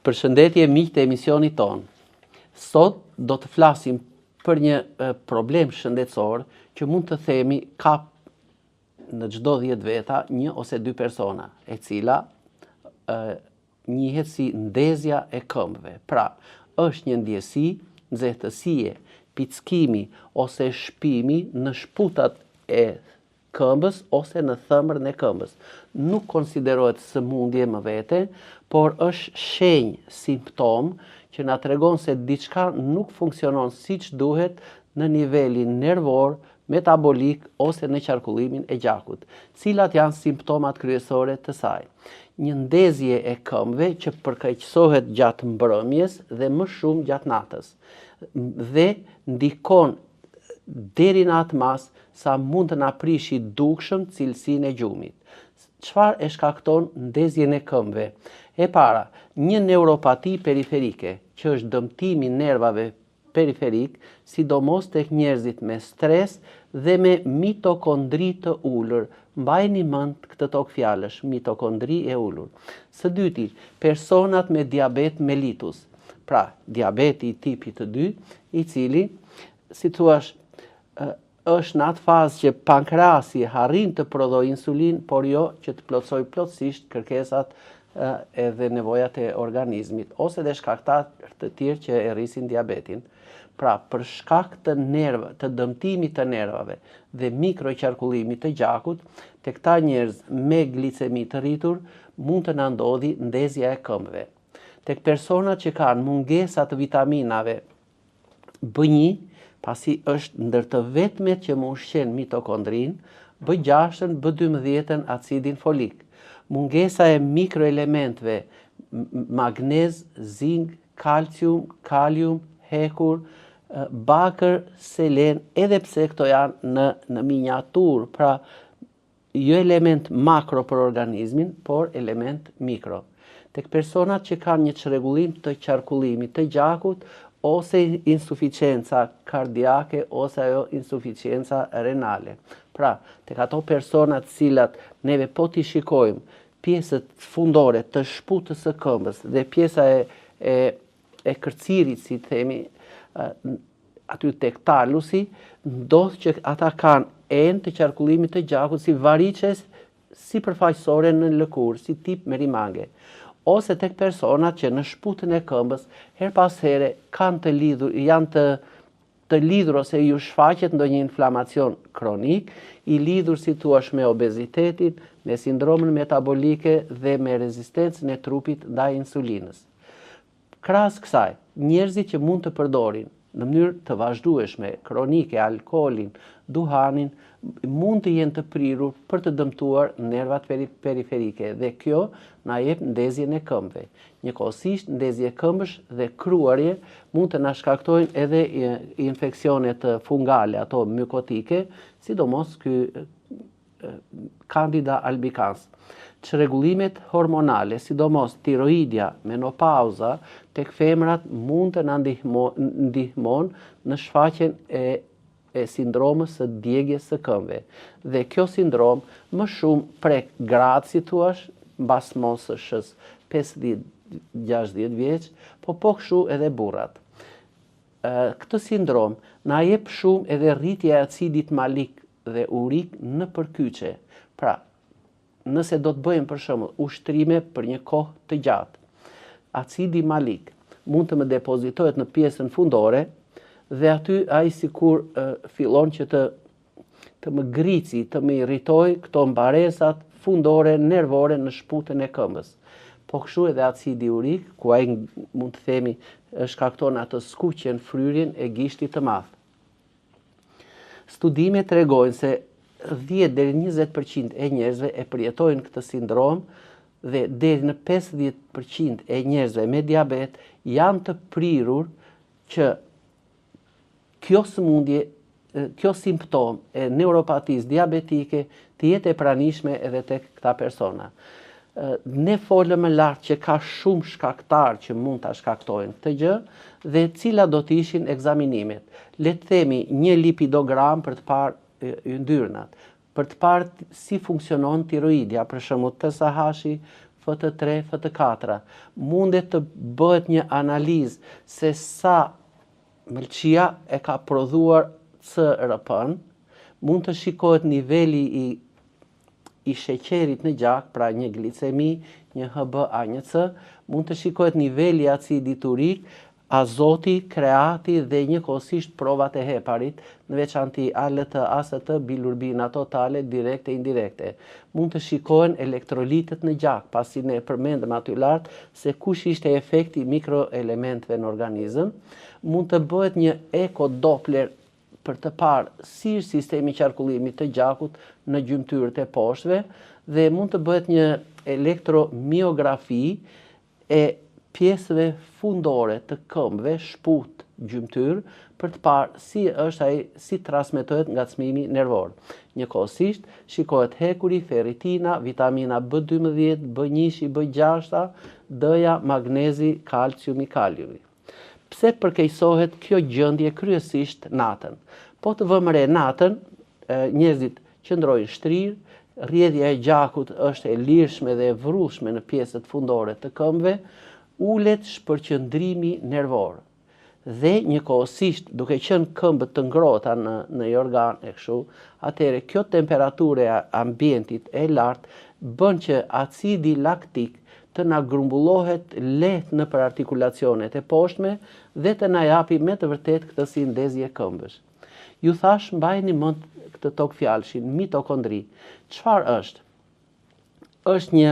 Përshëndetje miq të emisionit ton. Sot do të flasim për një problem shëndetësor që mund të themi ka në çdo 10 veta 1 ose 2 persona, e cila njihet si ndezja e këmbëve. Pra, është një ndjesi, nxehtësie, pickimi ose shpimi në shputat e këmbës ose në thëmrën e këmbës. Nuk konsiderohet sëmundje më vete, por është shenjë, simptom që na tregon se diçka nuk funksionon siç duhet në nivelin nervor, metabolik ose në qarkullimin e gjakut. Cilat janë simptomat kryesore të saj? Një ndezje e këmbëve që përkeqësohet gjatë mbrëmjes dhe më shumë gjatë natës dhe ndikon deri në atë mas sa mund të na prishi dukshëm cilësinë e gjumit. Çfarë e shkakton ndezjen e këmbëve? E para, një neuropati periferike, që është dëmtimi i nervave periferik, sidomos tek njerëzit me stres dhe me mitokondri të ulur. Mbajini mend këtë tokë fjalësh, mitokondri e ulur. Së dyti, personat me diabet mellitus. Pra, diabeti i tipit të 2, i cili, si thua, është në atë fazë që pankreasi arrin të prodhojë insulin, por jo që të plotësoj plotësisht kërkesat edhe nevojat e organizmit, ose dhe shkaktarë të tjerë që e rrisin diabetin. Pra, për shkak të dëmtimit të nervave dhe mikroqarkullimit të gjakut, tek këta njerëz me glicemi të rritur, mund të na ndodhi ndezja e këmbëve. Tek personat që kanë mungesa të vitaminave B1, pasi është ndër të vetmet që më ushqen mitokondrin, B6, B12, acidin folik. Mungesa e mikroelementve, magnez, zink, kalcium, kalium, hekur, bakër, selen, edhe pse këto janë në miniatur, pra jo element makro për organizmin, por element mikro. Tek personat që kanë një çrregullim të qarkullimit të gjakut, ose insuficienca kardiake, ose ajo insuficienca renale. Pra, tek ato personat cilat neve po t'i shikojmë pjesët fundore të shputës së këmbës dhe pjesa e kërcirit, si themi, aty tek talusi, ndodh që ata kanë enë të qarkullimit të gjakut si varices sipërfaqësore në lëkurë, si tip merimange. Ose tek personat që në shputën e këmbës her pas here janë të lidhur ose ju shfaqet ndonjë inflamacion kronik, i lidhur si thua me obezitetin, me sindromën metabolike dhe me rezistencën e trupit ndaj insulinës. Krahas kësaj, njerëzit që mund të përdorin në mënyrë të vazhdueshme kronike alkoolin, duhanin, mund të jenë të prirur për të dëmtuar nervat periferike dhe kjo na jep ndezjen e këmbëve. Njëkohësisht ndezje këmbësh dhe kruarje mund të na shkaktojnë edhe infeksionet fungale, ato mykotike, sidomos ky Candida albicans. Çrregullimet hormonale, sidomos tiroidja, menopauza, tek femrat mund të na ndihmon në shfaqjen e sindromës së djegjes së këmbëve. Dhe kjo sindrom më shumë prek gratë, si thua, mbas moshës 50-60 vjeç, po kështu edhe burrat. Këtë sindrom na jep shumë edhe rritja e acidit malik dhe urik në përkyçe. Pra, nëse do të bëjmë për shembull ushtrime për një kohë të gjatë, acidi malik mund të më depozitohet në pjesën fundore dhe aty ai sikur fillon që të më grici, të më irritoj këto mbaresat fundore nervore në shputën e këmbës. Po kështu edhe acidi urik, ku ai mund të themi shkakton atë skuqjen, fryrjen e gishtit të madh. Studimet tregojnë se 10-20% e njerëzve e përjetojnë këtë sindrom dhe deri në 50% e njerëzve me diabet janë të prirur që kjo sëmundje, kjo simptom e neuropatisë diabetike të jetë e pranishme edhe tek këta persona. Ne folëm më lart që ka shumë shkaktarë që mund ta shkaktojnë këtë gjë dhe cilat do të ishin ekzaminimet. Le të themi një lipidogram për të parë yndyrnat, për të parë si funksionon tiroidja, për shembull TSH, FT3, FT4. Mundet të bëhet një analizë se sa mëlçia e ka prodhuar CRP-n, mund të shikohet niveli i sheqerit në gjak, pra një glicemi, një HbA1c, mund të shikohet niveli i acidit urik, azoti, kreati dhe njëkohësisht provat e heparit, në veçanti ALT, AST, bilurbina totale, direkte e indirekte. Mund të shikohen elektrolitet në gjak, pasi ne përmendëm aty lart se kush ishte efekti mikroelementëve në organizëm. Mund të bëhet një eko-doppler për të parë si është sistemi qarkullimit të gjakut në gjymtyrët e poshtëve dhe mund të bëhet një elektromiografi e pjesëve fundore të këmbëve, shput, gjymtyr, për të parë si transmetohet ngacmimi nervor. Njëkohësisht shikohet hekuri, ferritina, vitamina B12, B1, B6, D-ja, magnezi, kalciumi, kaliumi. Pse përkeqësohet kjo gjendje kryesisht natën? Po të vëmë re natën, njerëzit qëndrojnë shtrirë, rrjedhja e gjakut është e lirshme dhe e vrrueshme në pjesët fundore të këmbëve, ulet shpërqendrimi nervor. Dhe njëkohësisht, duke qenë këmbët të ngrohta në një organ e kështu, atëherë kjo temperaturë e ambientit e lartë bën që acidi laktik të na grumbullohet lehtë në për artikulacionet e poshtme dhe të na japi me të vërtet këtë si ndezje këmbësh. Ju thash mbajini mend këtë tokë fjalshin, mitokondri. Çfarë është? Është një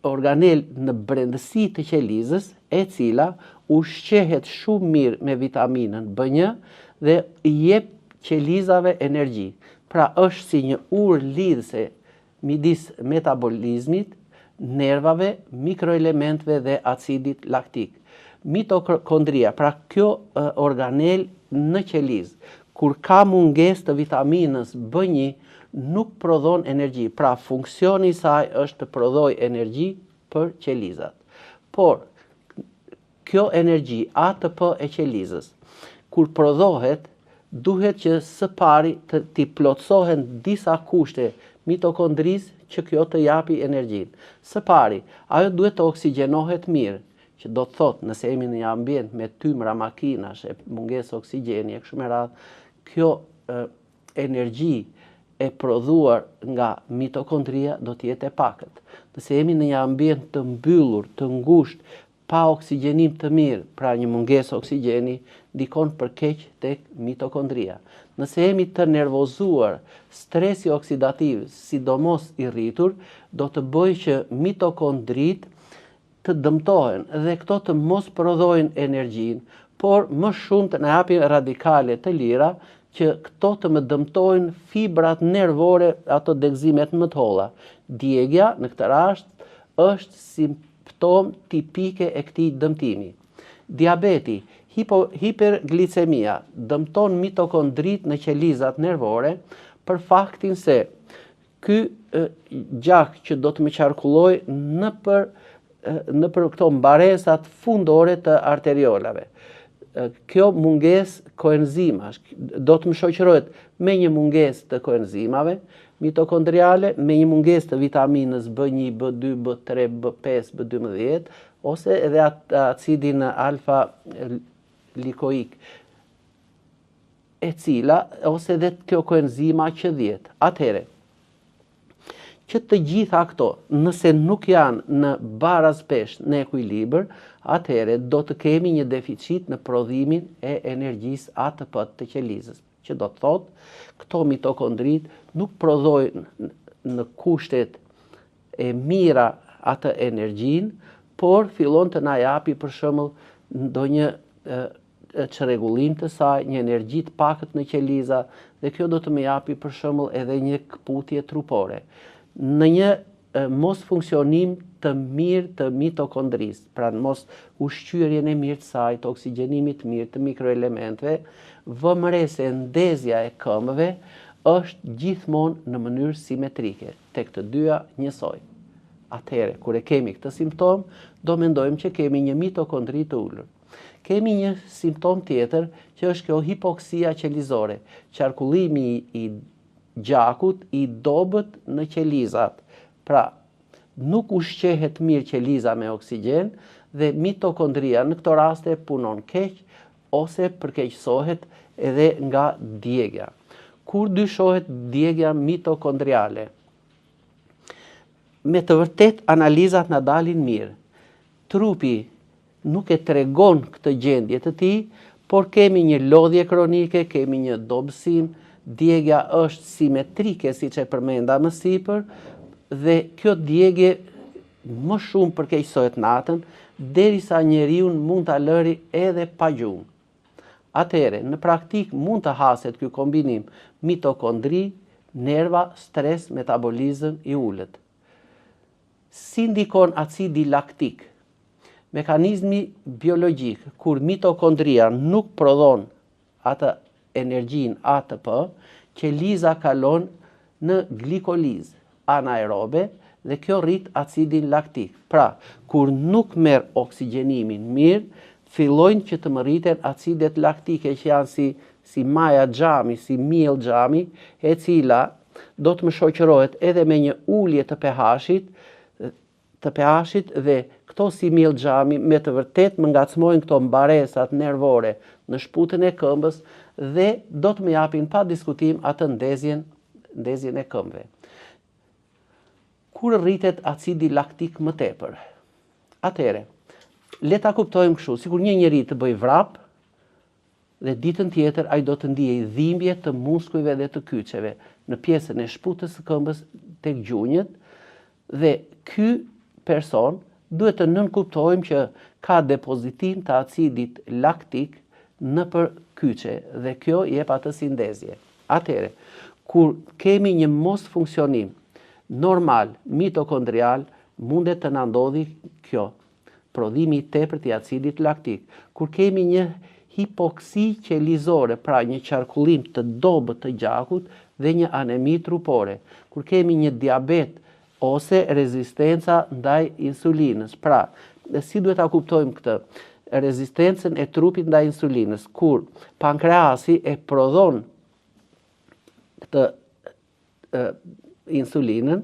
organel në brendësi të qelizës, e cila ushqehet shumë mirë me vitaminën B1 dhe i jep qelizave energji. Pra është si një urë lidhëse midis metabolizmit, nervave, mikroelementëve dhe acidit laktik. Mitokondria, pra kjo organel në qelizë, kur ka mungesë të vitaminës B1, nuk prodhon energji. Pra funksioni i saj është të prodhoj energji për qelizat. Por kjo energji, ATP e qelizës, kur prodhohet, duhet që së pari t'i plotësohen disa kushte mitokondrisë që kjo të japi energjinë. Së pari, ajo duhet të oksigjenohet mirë, që do të thotë nëse jemi në një ambient me tymra makinash e mungesë oksigjeni e kështu me radhë, kjo energji e prodhuar nga mitokondria do të jetë e pakët. Nëse jemi në një ambient të mbyllur, të ngushtë, pa oksigjenim të mirë, pra një mungesë oksigjeni, ndikon përkeq tek mitokondria. Nëse jemi të nervozuar, stresi oksidativ, sidomos i rritur, do të bëjë që mitokondrit të dëmtohen dhe këto të mos prodhojnë energjinë, por më shumë të na japin radikale të lira që këto të më dëmtojnë fibrat nervore, ato degëzimet më të holla. Djegja në këtë rast është simptom tipike e këtij dëmtimi. Diabeti, hiperglicemia dëmton mitokondrit në qelizat nervore për faktin se ky gjak që do të më qarkulloj nëpër këto mbaresat fundore të arteriolave. Kjo mungesë koenzimash do të më shoqërohet me një mungesë të koenzimave mitokondriale, me një mungesë të vitaminës B1, B2, B3, B5, B12, ose edhe acidin alfa likoik, e cila, ose edhe kjo koenzima Q10. Atëherë, që të gjitha këto, nëse nuk janë në barazpesh, në ekuilibër, atëherë do të kemi një deficit në prodhimin e energjisë ATP të qelizës, që do të thotë këto mitokondrit nuk prodhojnë në kushtet e mira atë energjinë, por fillon të na japi për shembull ndonjë çrregullim të saj, një energji të pakët në qeliza, dhe kjo do të më japi për shembull edhe një këputje trupore. Në një mos funksionim të mirë të mitokondrisë, pra në mos ushqyerjen e mirë të saj, të oksigjenimit të mirë të mikroelementëve, vëmë re se ndezja e këmbëve është gjithmonë në mënyrë simetrike, tek të dyja njësoj. Atëherë, kur e kemi këtë simptom, do mendojmë që kemi një mitokondri të ulur. Kemi një simptom tjetër që është kjo hipoksia qelizore, qarkullimi i gjakut i dobët në qelizat Pra, nuk ushqehet mirë qeliza me oksigjen dhe mitokondria në këto raste punon keq ose përkeqësohet edhe nga djegja. Kur dyshohet djegja mitokondriale? Me të vërtet analizat na dalin mirë. Trupi nuk e tregon këtë gjendje të tij, por kemi një lodhje kronike, kemi një dobësim, djegja është simetrike siç e përmenda më sipër, dhe kjo djegje më shumë përkeqësohet natën, derisa njeriu mund ta lëri edhe pa gjumë. Atëherë, në praktik mund të haset ky kombinim mitokondri, nerva, stres, metabolizëm i ulët. Si ndikon acidi laktik? Mekanizmi biologjik, kur mitokondria nuk prodhon atë energjinë ATP, qeliza kalon në glikolizë anaerobe dhe kjo rrit acidin laktik. Pra, kur nuk merr oksigjenimin mirë, fillojnë që të rriten acidet laktike që janë si maja xhami, si miell xhami, e cila do të më shoqërohet edhe me një ulje të pH-it dhe këto si miell xhami me të vërtet më ngacmojnë këto mbaresat nervore në shputën e këmbës dhe do të më japin pa diskutim atë ndezjen e këmbëve. Kur rritet acidi laktik më tepër? Atëherë, le ta kuptojmë kështu, sikur një njeri të bëj vrap dhe ditën tjetër ai do të ndiejë dhimbje të muskujve dhe të kyçeve në pjesën e shputës së këmbës tek gjunjët, dhe ky person duhet të nënkuptojmë që ka depozitim të acidit laktik nëpër kyçe dhe kjo jep atë si ndezje. Atëherë, kur kemi një mos funksionim normal mitokondrial, mundet të na ndodhi kjo, prodhimi i tepërt i acidit laktik. Kur kemi një hipoksi qelizore, pra një qarkullim të dobët të gjakut dhe një anemi trupore. Kur kemi një diabet ose rezistenca ndaj insulinës. Pra, si duhet ta kuptojmë këtë? Rezistencën e trupit ndaj insulinës, kur pankreasi e prodhon këtë insulinën,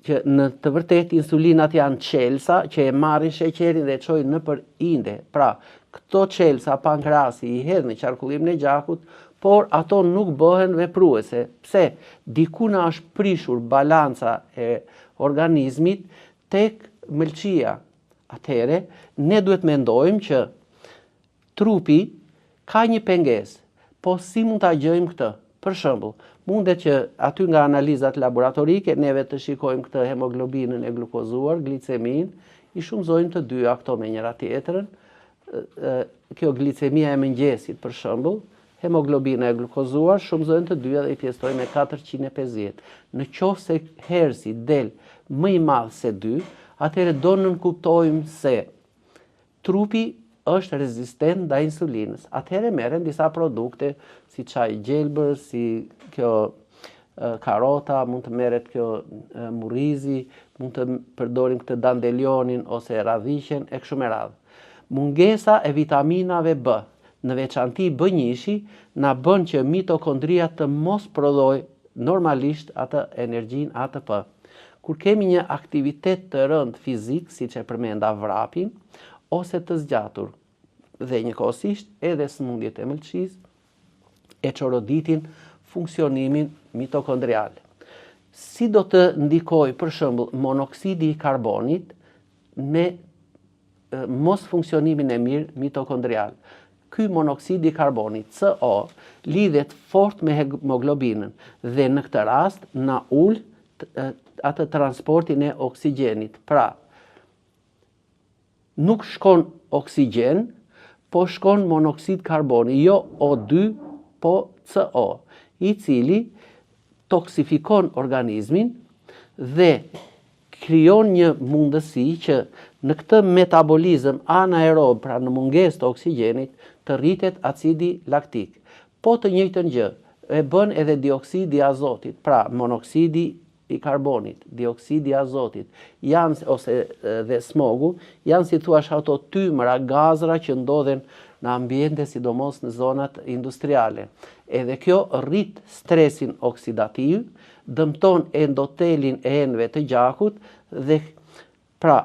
që në të vërtet insulinat janë qelsa që e marrin sheqerin dhe e çojnë nëpër inde. Pra, këto qelsa pankreasi i hedh në qarkullimin e gjakut, por ato nuk bëhen vepruese. Pse? Diku na është prishur balanca e organizmit tek mëlçia. Atëherë, ne duhet mendojmë që trupi ka një pengesë, po si mund ta gjejmë këtë? Për shembull, mundet që aty nga analizat laboratorike neve të shikojmë këtë hemoglobinën e glukozuar, glicemin, i shumëzojmë të dyja këto me njëra tjetrën. Kjo glicemia e mëngjesit për shembull, hemoglobina e glukozuar, shumëzojnë të dyja dhe i pjestojmë me 450. Në qoftë se hersi del më i madh se 2, atëherë do nënkuptojmë se trupi është rezistent ndaj insulinës. Atëherë merren disa produkte si çaj gjelbër, si kjo karota, mund të merret kjo murrizi, mund të përdorim këtë dandelionin ose radhiqen e kështu me radhë. Mungesa e vitaminave B, në veçanti B1-shi, na bën që mitokondria të mos prodhoj normalisht atë energjinë ATP. Kur kemi një aktivitet të rënd fizik, siç e përmenda vrapin, ose të zgjatur, dhe njëkohësisht edhe sëmundjet e mëlçisë e çoroditin funksionimin mitokondrial. Si do të ndikojë për shembull monoksidi i karbonit me mos funksionimin e mirë mitokondrial? Ky monoksidi i karbonit, CO, lidhet fort me hemoglobinën dhe në këtë rast na ul atë transportin e oksigjenit. Pra, nuk shkon oksigjen, po shkon monoksid karboni, jo O2, po CO, i cili toksifikon organizmin dhe krijon një mundësi që në këtë metabolizëm anaerob, pra në mungesë të oksigjenit, të rritet acidi laktik. Po të njëjtën gjë e bën edhe dioksidi i azotit, pra monoksidi i karbonit, dioksidi i azotit, ose dhe smogu, janë si thua ato tymra, gazra që ndodhen në ambiente, sidomos në zonat industriale. Edhe kjo rrit stresin oksidativ, dëmton endotelin e enëve të gjakut dhe pra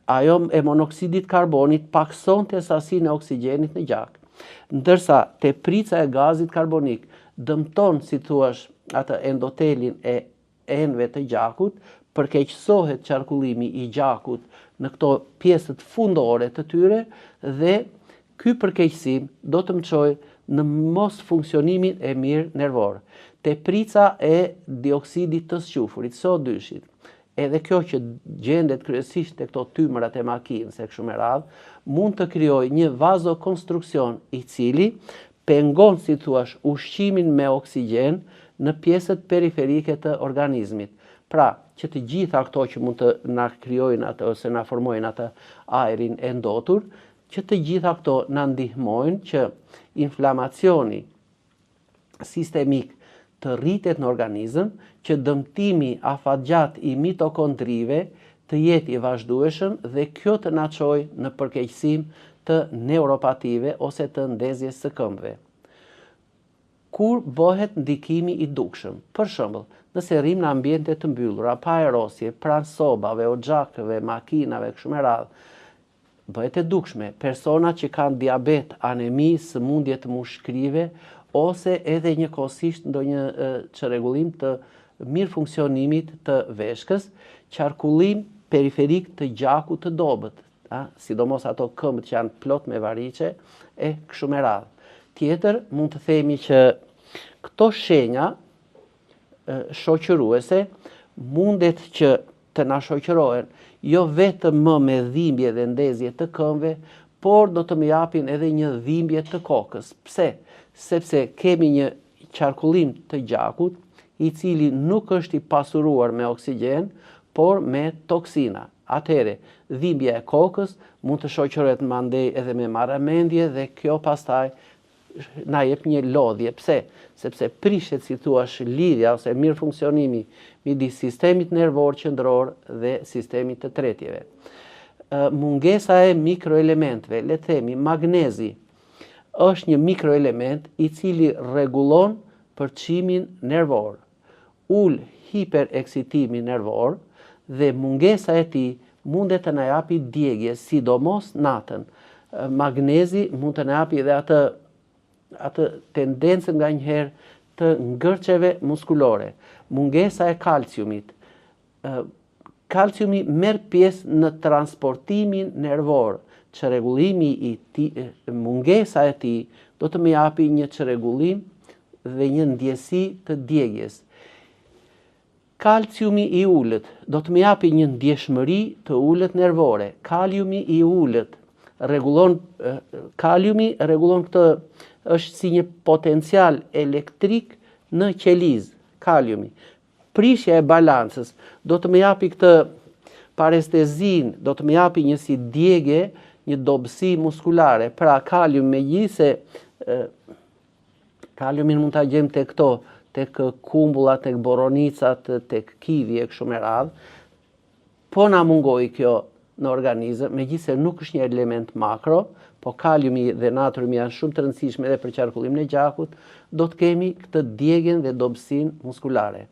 ajo e monoksidit karbonit paksonte sasinë e oksigjenit në gjak. Ndërsa teprica e gazit karbonik dëmton, si thuash, atë endotelin e enëve të gjakut, përkeqësohet qarkullimi i gjakut në këto pjesët fundore të tyre dhe ky përkeqësim do të më çojë në mos funksionimin e mirë nervor. Teprica e dioksidit të sqafurit, SO2-shit, edhe kjo që gjendet kryesisht te këto tymrat e makinës e kështu me radhë, mund të krijojë një vazokonstruksion i cili pengon, si thuash, ushqimin me oksigjen në pjesët periferike të organizmit. Pra, që të gjitha këto që mund të na krijojnë atë ose na formojnë atë ajrin e ndotur, që të gjitha këto na ndihmojnë që inflamacioni sistemik të rritet në organizëm, që dëmtimi afatgjat i mitokondrive të jetë i vazhdueshëm dhe kjo të na çojë në përkeqësim të neuropative ose të ndezjes së këmbëve. Kur bëhet ndikimi i dukshëm? Për shembull, nëse rrim në ambiente të mbyllura, pa aerosje, pranë sobave, oxhakëve, makinave, kështu me radhë, bëhet e dukshme. Persona që kanë diabet, anemi, sëmundje të mushkrive, ose edhe njëkohësisht ndonjë çrregullim të mirë funksionimit të veshkës, qarkullim periferik të gjakut të dobët, sidomos ato këmbët që janë plot me variqe e kështu me radhë. Tjetër, mund të themi që këto shenja shoqëruese mundet që të na shoqërohen jo vetëm më me dhimbje dhe ndezje të këmbëve, por do të më japin edhe një dhimbje të kokës. Pse? Sepse kemi një qarkullim të gjakut i cili nuk është i pasuruar me oksigjen, por me toksina. Atëherë, dhimbja e kokës mund të shoqërohet mandej edhe me marrëmendje dhe kjo pastaj na jep një lodhje. Pse? Sepse prishet, si thuash, lidhja ose mirë funksionimi midis sistemit nervor qendror dhe sistemit të tretjeve. Mungesa e mikroelementëve, le të themi magnezi, është një mikroelement i cili rregullon përçimin nervor, ul hipereksitimin nervor dhe mungesa e tij mundet të na japi djegje, sidomos natën. Magnezi mund të na japi edhe atë tendencën nganjëherë të ngërçeve muskulore. Mungesa e kalciumit. Kalciumi merr pjesë në transportimin nervor. Çrregullimi i mungesa e tij do të më japi një çrregullim dhe një ndjesi të djegjes. Kalciumi i ulët do të më japi një ndjeshmëri të ulët nervore. Kaliumi i ulët kaliumi rregullon këtë, është si një potencial elektrik në qelizë, kaliumi. Prishja e balancës do të më japi këtë parestezin, do të më japi një si djegje, një dobësi muskulare. Pra kalium, megjithëse kaliumin mund ta gjejmë tek këto, tek kumbullat, tek boronicat, tek kivi e kështu me radhë, po na mungoj kjo në organizëm, megjithëse nuk është një element makro, po kaliumi dhe natriumi janë shumë të rëndësishme edhe për qarkullimin e gjakut, do të kemi këtë djegjen dhe dobësinë muskulare.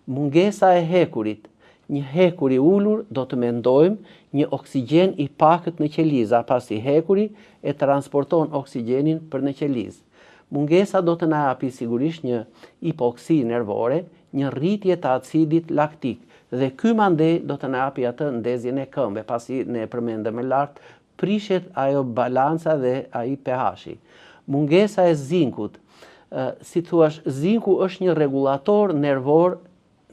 Mungesa e hekurit. Një hekur i ulur do të mendojmë një oksigjen i pakët në qelizë, pasi hekuri e transporton oksigjenin për në qelizë. Mungesa do të na japi sigurisht një hipoksi nervore, një rritje të acidit laktik, dhe ky mandej do të na japi atë ndezjen e këmbëve, pasi ne përmendëm më lart, prishet ajo balanca dhe ai pH-i. Mungesa e zinkut. Si thuash, zinku është një rregullator nervor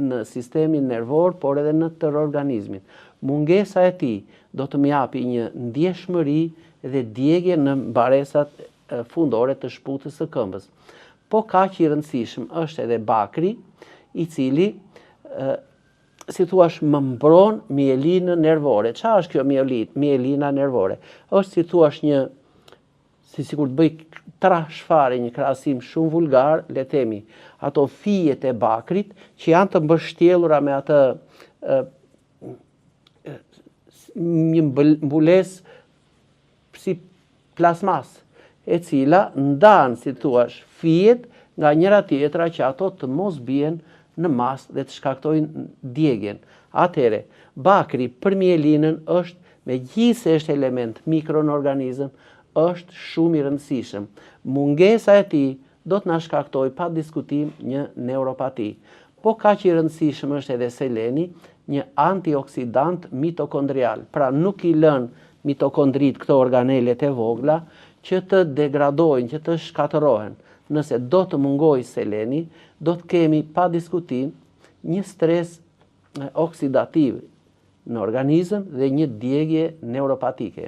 në sistemin nervor, por edhe në tërë organizmin. Mungesa e tij do të më japi një ndjeshmëri dhe djegje në mbaresat fundore të shputës së këmbës. Po kaq i rëndësishëm është edhe bakri, i cili si thuash më mbron mielinën nervore. Çfarë është kjo mielina nervore? Është si thuash një, sikur të bëj trash fare, një krahasim shumë vulgar, le të themi, ato fijet e bakrit që janë të mbështjellura me atë një mbulesë si plasmas, e cila ndan, si thuash, fijet nga njëra tjetra që ato të mos bien në mas dhe të shkaktojnë djegjen. Atëhere, bakri për mielinën është, me gjithë se është element mikro në organizëm, është shumë i rëndësishëm. Mungesa e tij do të na shkaktoj pa diskutim një neuropati. Po kaq i rëndësishëm është edhe seleni, një antioksidant mitokondrial. Pra nuk i lën mitokondrit këto organelet e vogla që të degradojnë, që të shkatërohen. Nëse do të mungojë seleni, do të kemi pa diskutim një stres oksidativ në organizëm dhe një djegje neuropatike.